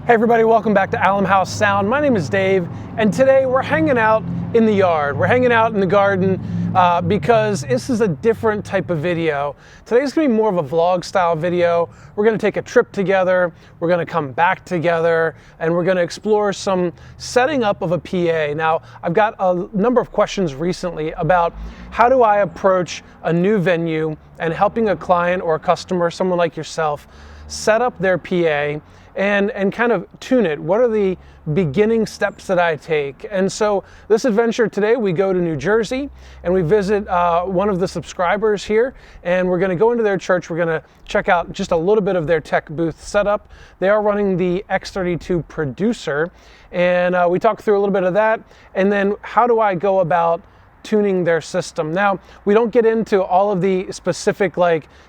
Hey everybody, welcome back to Allam House Sound. My name is Dave, and today we're hanging out in the yard. We're hanging out in the garden because this is a different type of video. Today's gonna be more of a vlog style video. We're gonna take a trip together, we're gonna come back together, and we're gonna explore some setting up of a PA. Now, I've got a number of questions recently about how do I approach a new venue and helping a client or a customer, someone like yourself, set up their PA and kind of tune it. What are the beginning steps that I take? And so this adventure today, we go to New Jersey and we visit one of the subscribers here, and we're gonna go into their church. We're gonna check out just a little bit of their tech booth setup. They are running the X32 Producer, and we talk through a little bit of that, and then how do I go about tuning their system. Now, we don't get into all of the specific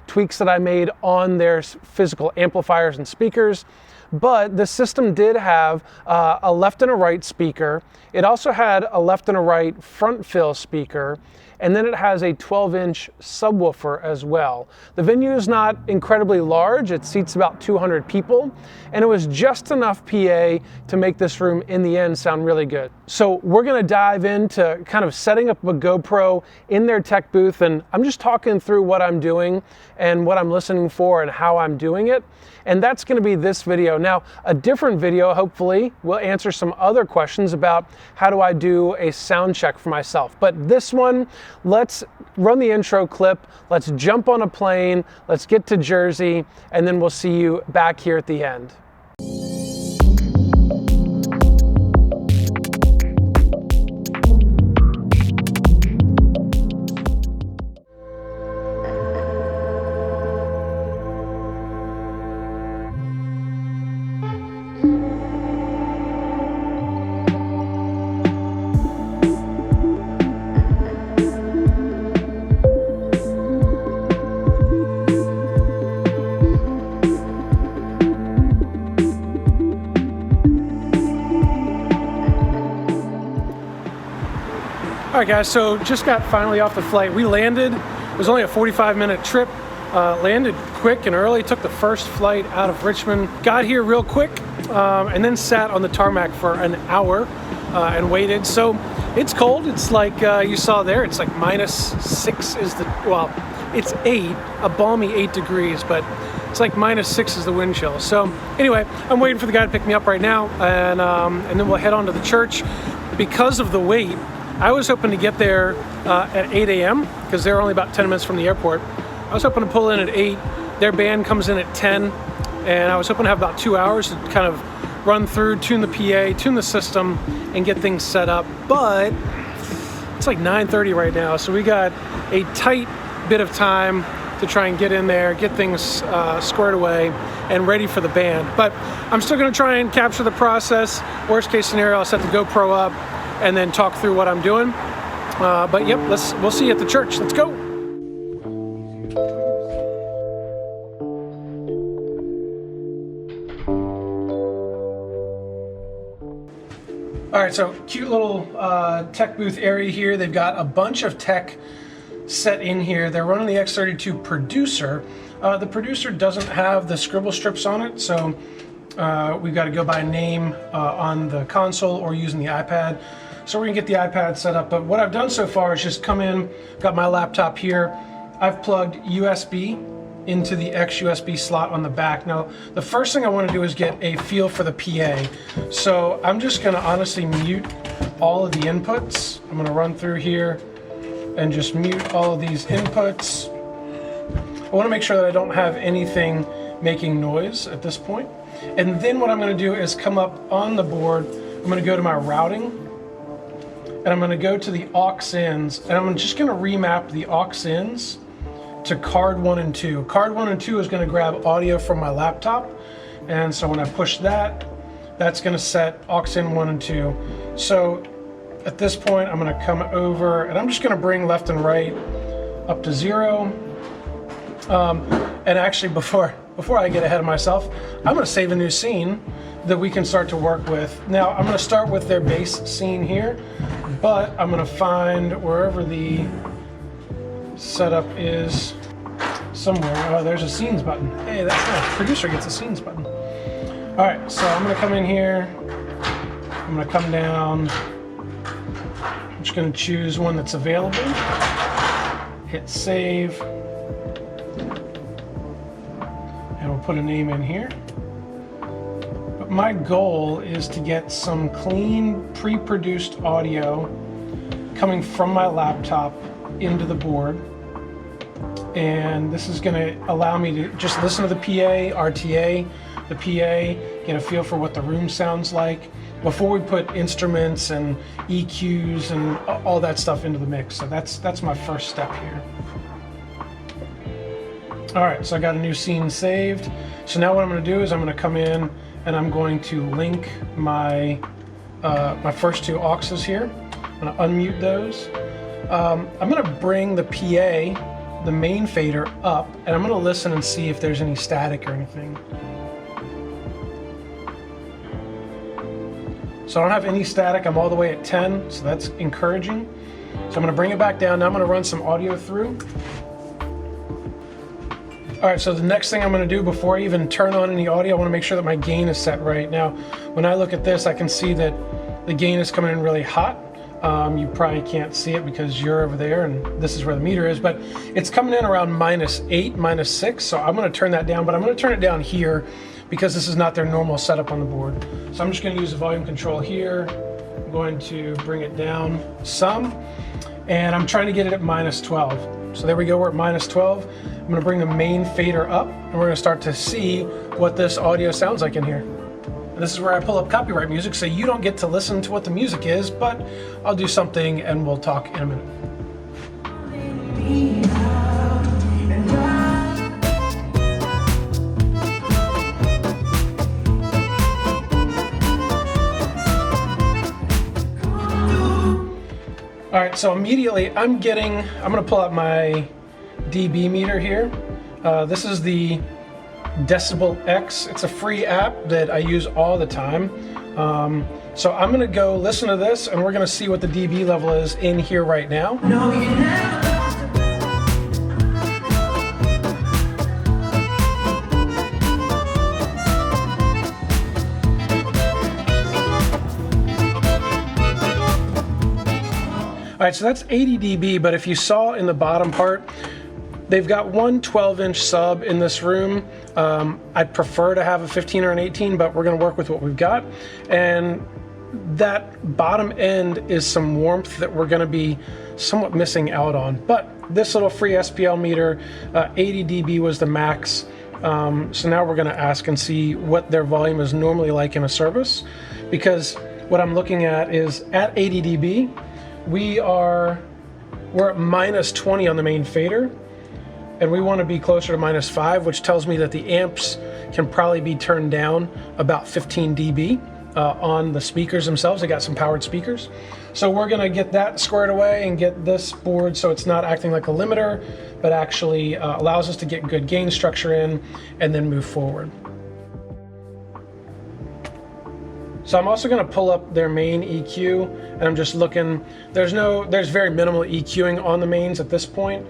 tweaks that I made on their physical amplifiers and speakers, but the system did have a left and a right speaker. It also had a left and a right front fill speaker, and then it has a 12-inch subwoofer as well. The venue is not incredibly large. It seats about 200 people, and it was just enough PA to make this room in the end sound really good. So we're gonna dive into kind of setting up a GoPro in their tech booth, and I'm just talking through what I'm doing and what I'm listening for and how I'm doing it. And that's gonna be this video. Now, a different video, hopefully, will answer some other questions about how do I do a sound check for myself. But this one, let's run the intro clip, let's jump on a plane, let's get to Jersey, and then we'll see you back here at the end. All right guys, so just got finally off the flight. We landed, it was only a 45-minute trip, landed quick and early, took the first flight out of Richmond, got here real quick, and then sat on the tarmac for an hour and waited. So it's cold, it's like you saw there, it's like -6 is the, well, it's 8, a balmy 8 degrees, but it's like -6 is the wind chill. So anyway, I'm waiting for the guy to pick me up right now, and then we'll head on to the church. Because of the wait, I was hoping to get there at 8 a.m. because they're only about 10 minutes from the airport. I was hoping to pull in at 8. Their band comes in at 10, and I was hoping to have about 2 hours to kind of run through, tune the PA, tune the system, and get things set up. But it's like 9:30 right now, so we got a tight bit of time to try and get in there, get things squared away, and ready for the band. But I'm still gonna try and capture the process. Worst case scenario, I'll set the GoPro up and then talk through what I'm doing. But yep, we'll see you at the church. Let's go. All right, so cute little tech booth area here. They've got a bunch of tech set in here. They're running the X32 Producer. The Producer doesn't have the scribble strips on it, so we've got to go by name on the console or using the iPad. So we're gonna get the iPad set up, but what I've done so far is just come in, got my laptop here. I've plugged USB into the X USB slot on the back. Now, the first thing I wanna do is get a feel for the PA. So I'm just gonna honestly mute all of the inputs. I'm gonna run through here and just mute all of these inputs. I wanna make sure that I don't have anything making noise at this point. And then what I'm gonna do is come up on the board, I'm gonna go to my routing, and I'm gonna go to the aux ins, and I'm just gonna remap the aux ins to card 1 and 2. Card 1 and 2 is gonna grab audio from my laptop, and so when I push that, that's gonna set aux in 1 and 2. So at this point, I'm gonna come over, and I'm just gonna bring left and right up to 0. And actually, before I get ahead of myself, I'm gonna save a new scene that we can start to work with. Now, I'm gonna start with their bass scene here, but I'm gonna find wherever the setup is somewhere. Oh, there's a scenes button. Hey, that's nice. Producer gets a scenes button. All right, so I'm gonna come in here. I'm gonna come down. I'm just gonna choose one that's available. Hit save. And we'll put a name in here. But my goal is to get some clean, pre-produced audio coming from my laptop into the board. And this is gonna allow me to just listen to the PA, RTA, the PA, get a feel for what the room sounds like before we put instruments and EQs and all that stuff into the mix. So that's my first step here. All right, so I got a new scene saved. So now what I'm gonna do is I'm gonna come in and I'm going to link my, my first two auxes here. I'm gonna unmute those. I'm gonna bring the PA, the main fader, up, and I'm gonna listen and see if there's any static or anything. So I don't have any static, I'm all the way at 10, so that's encouraging. So I'm gonna bring it back down. Now I'm gonna run some audio through. All right, so the next thing I'm gonna do before I even turn on any audio, I wanna make sure that my gain is set right. Now, when I look at this, I can see that the gain is coming in really hot. You probably can't see it because you're over there and this is where the meter is, but it's coming in around -8, -6, so I'm gonna turn that down, but I'm gonna turn it down here because this is not their normal setup on the board. So I'm just gonna use the volume control here. I'm going to bring it down some, and I'm trying to get it at -12. So there we go, we're at -12. I'm gonna bring the main fader up, and we're gonna start to see what this audio sounds like in here. And this is where I pull up copyright music, so you don't get to listen to what the music is, but I'll do something and we'll talk in a minute. All right, so immediately I'm gonna pull out my dB meter here. This is the Decibel X. It's a free app that I use all the time. So I'm gonna go listen to this and we're gonna see what the dB level is in here right now. No, you never. All right, so that's 80 dB, but if you saw in the bottom part, they've got one 12-inch sub in this room. I'd prefer to have a 15 or an 18, but we're gonna work with what we've got. And that bottom end is some warmth that we're gonna be somewhat missing out on. But this little free SPL meter, 80 dB was the max. So now we're gonna ask and see what their volume is normally like in a service, because what I'm looking at is at 80 dB, we're at -20 on the main fader, and we want to be closer to -5, which tells me that the amps can probably be turned down about 15 dB on the speakers themselves. They got some powered speakers. So we're gonna get that squared away and get this board so it's not acting like a limiter, but actually allows us to get good gain structure in and then move forward. So I'm also going to pull up their main EQ, and I'm just looking. There's very minimal EQing on the mains at this point,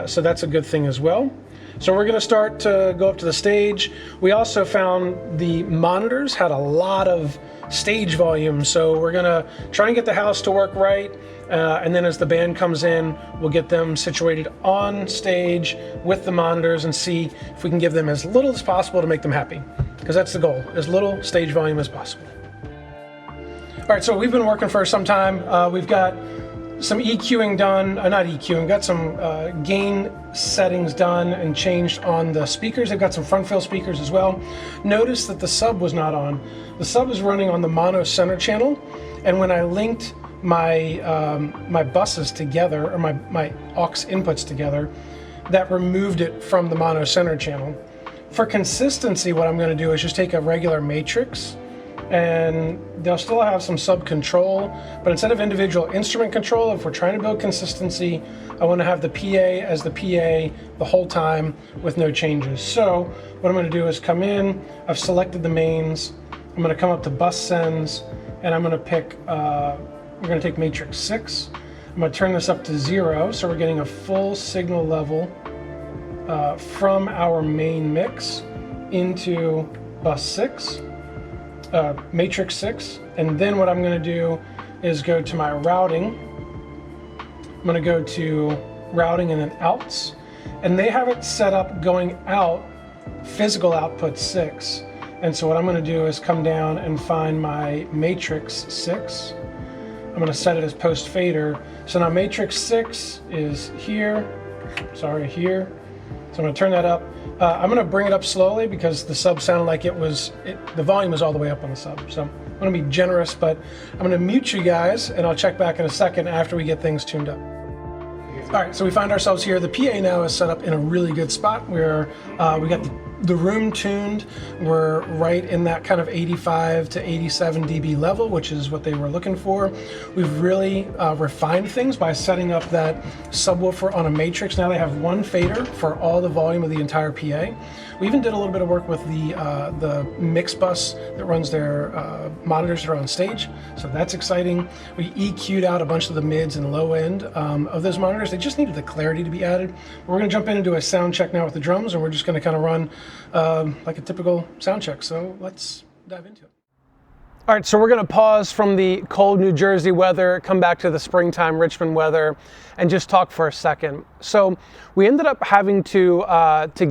so that's a good thing as well. So we're going to start to go up to the stage. We also found the monitors had a lot of stage volume, so we're going to try and get the house to work right, and then as the band comes in, we'll get them situated on stage with the monitors and see if we can give them as little as possible to make them happy, because that's the goal, as little stage volume as possible. All right, so we've been working for some time. We've got some EQing done, not EQing, got some gain settings done and changed on the speakers. They've got some front fill speakers as well. Notice that the sub was not on. The sub is running on the mono center channel, and when I linked my my buses together, or my aux inputs together, that removed it from the mono center channel. For consistency, what I'm going to do is just take a regular matrix, and they'll still have some sub control, but instead of individual instrument control, if we're trying to build consistency, I want to have the PA as the PA the whole time with no changes. So what I'm going to do is come in, I've selected the mains, I'm going to come up to bus sends, and I'm going to pick, we're going to take matrix 6. I'm going to turn this up to 0, so we're getting a full signal level from our main mix into bus 6. Matrix 6, and then what I'm going to do is go to my routing. I'm going to go to routing and then outs, and they have it set up going out physical output 6. And so what I'm going to do is come down and find my Matrix 6. I'm going to set it as post fader. So now Matrix 6 is here, here. So I'm going to turn that up. I'm going to bring it up slowly because the sub sounded like the volume was all the way up on the sub. So I'm going to be generous, but I'm going to mute you guys and I'll check back in a second after we get things tuned up. All right, so we find ourselves here. The PA now is set up in a really good spot where we got the room tuned. We're right in that kind of 85 to 87 dB level, which is what they were looking for. We've really refined things by setting up that subwoofer on a Matrix. Now they have one fader for all the volume of the entire PA. We even did a little bit of work with the mix bus that runs their monitors that are on stage, so that's exciting. We EQ'd out a bunch of the mids and low end of those monitors. They just needed the clarity to be added. We're going to jump in and do a sound check now with the drums, and we're just going to kind of run like a typical sound check. So let's dive into it. All right, so we're going to pause from the cold New Jersey weather, come back to the springtime Richmond weather, and just talk for a second. So we ended up having to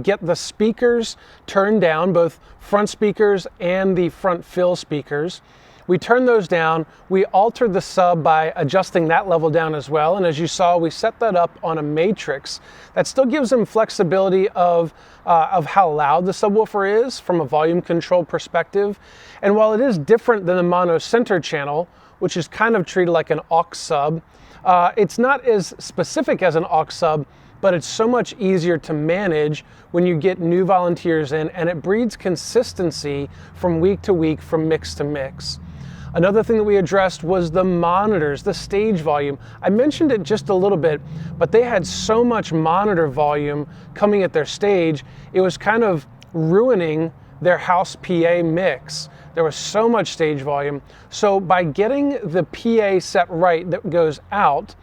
get the speakers turned down, both front speakers and the front fill speakers. We turned those down. We altered the sub by adjusting that level down as well. And as you saw, we set that up on a Matrix. That still gives them flexibility of how loud the subwoofer is from a volume control perspective. And while it is different than the mono center channel, which is kind of treated like an aux sub, it's not as specific as an aux sub, but it's so much easier to manage when you get new volunteers in, and it breeds consistency from week to week, from mix to mix. Another thing that we addressed was the monitors, the stage volume. I mentioned it just a little bit, but they had so much monitor volume coming at their stage, it was kind of ruining their house PA mix. There was so much stage volume. So by getting the PA set right that goes out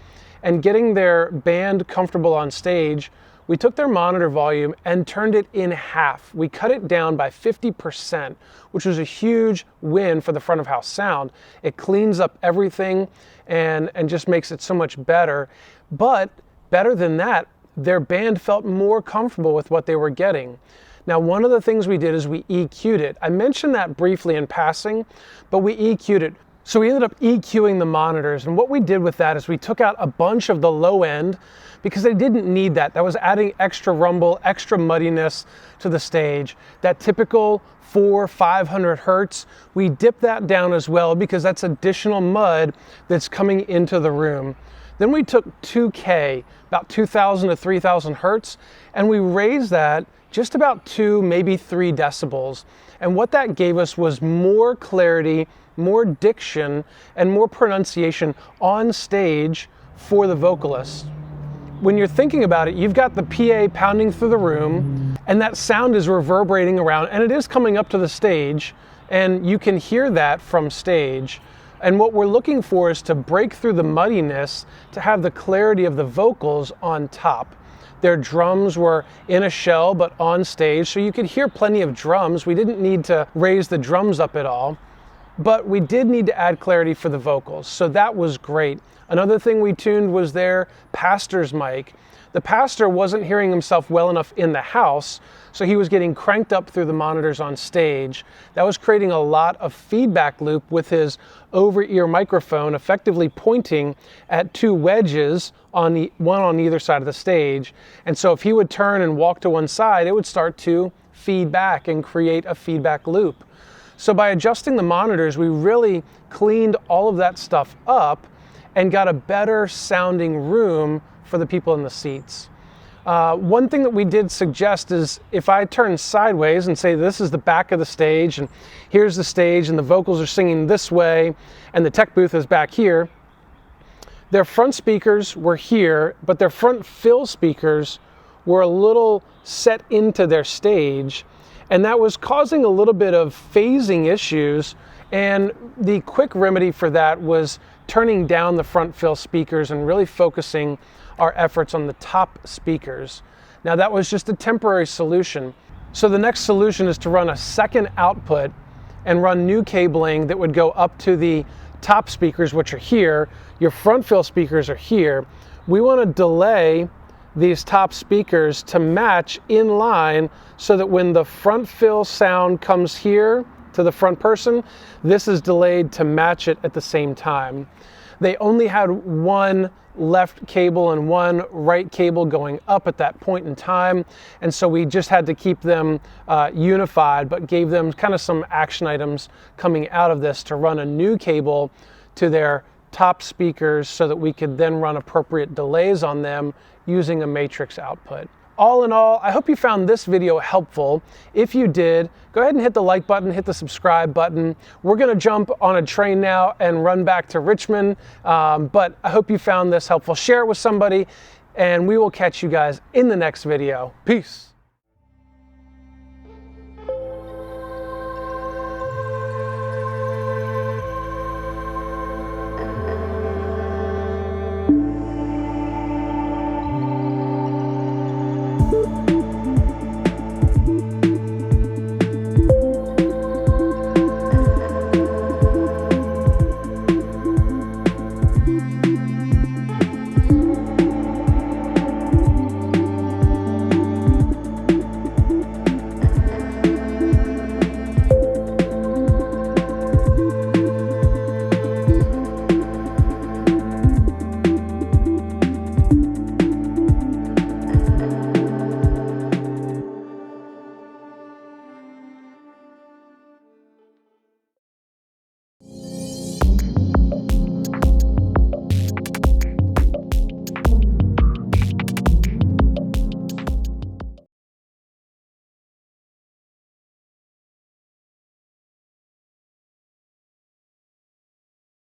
and getting their band comfortable on stage, we took their monitor volume and turned it in half. We cut it down by 50%, which was a huge win for the front of house sound. It cleans up everything and just makes it so much better. But better than that, their band felt more comfortable with what they were getting. Now, one of the things we did is we EQ'd it. I mentioned that briefly in passing, but we EQ'd it. So we ended up EQing the monitors, and what we did with that is we took out a bunch of the low end because they didn't need that. That was adding extra rumble, extra muddiness to the stage. That typical 400-500 hertz, we dipped that down as well because that's additional mud that's coming into the room. Then we took 2K, about 2,000 to 3,000 hertz, and we raised that just about 2, maybe 3 decibels. And what that gave us was more clarity, more diction, and more pronunciation on stage for the vocalist. When you're thinking about it, you've got the PA pounding through the room, and that sound is reverberating around, and it is coming up to the stage, and you can hear that from stage. And what we're looking for is to break through the muddiness, to have the clarity of the vocals on top. Their drums were in a shell, but on stage, so you could hear plenty of drums. We didn't need to raise the drums up at all, but we did need to add clarity for the vocals, so that was great. Another thing we tuned was their pastor's mic. The pastor wasn't hearing himself well enough in the house, so he was getting cranked up through the monitors on stage. That was creating a lot of feedback loop with his over-ear microphone effectively pointing at 2 wedges, one on either side of the stage. And so if he would turn and walk to one side, it would start to feed back and create a feedback loop. So by adjusting the monitors, we really cleaned all of that stuff up and got a better sounding room for the people in the seats. One thing that we did suggest is if I turn sideways and say this is the back of the stage and here's the stage and the vocals are singing this way and the tech booth is back here, their front speakers were here, but their front fill speakers were a little set into their stage, and that was causing a little bit of phasing issues. And the quick remedy for that was turning down the front fill speakers and really focusing our efforts on the top speakers. Now that was just a temporary solution. So the next solution is to run a second output and run new cabling that would go up to the top speakers, which are here. Your front fill speakers are here. We want to delay these top speakers to match in line so that when the front fill sound comes here to the front person, this is delayed to match it at the same time. They only had one left cable and one right cable going up at that point in time, and so we just had to keep them unified, but gave them kind of some action items coming out of this to run a new cable to their top speakers so that we could then run appropriate delays on them using a matrix output. All in all, I hope you found this video helpful. If you did, go ahead and hit the like button, hit the subscribe button. We're gonna jump on a train now and run back to Richmond, but I hope you found this helpful. Share it with somebody, and we will catch you guys in the next video. Peace.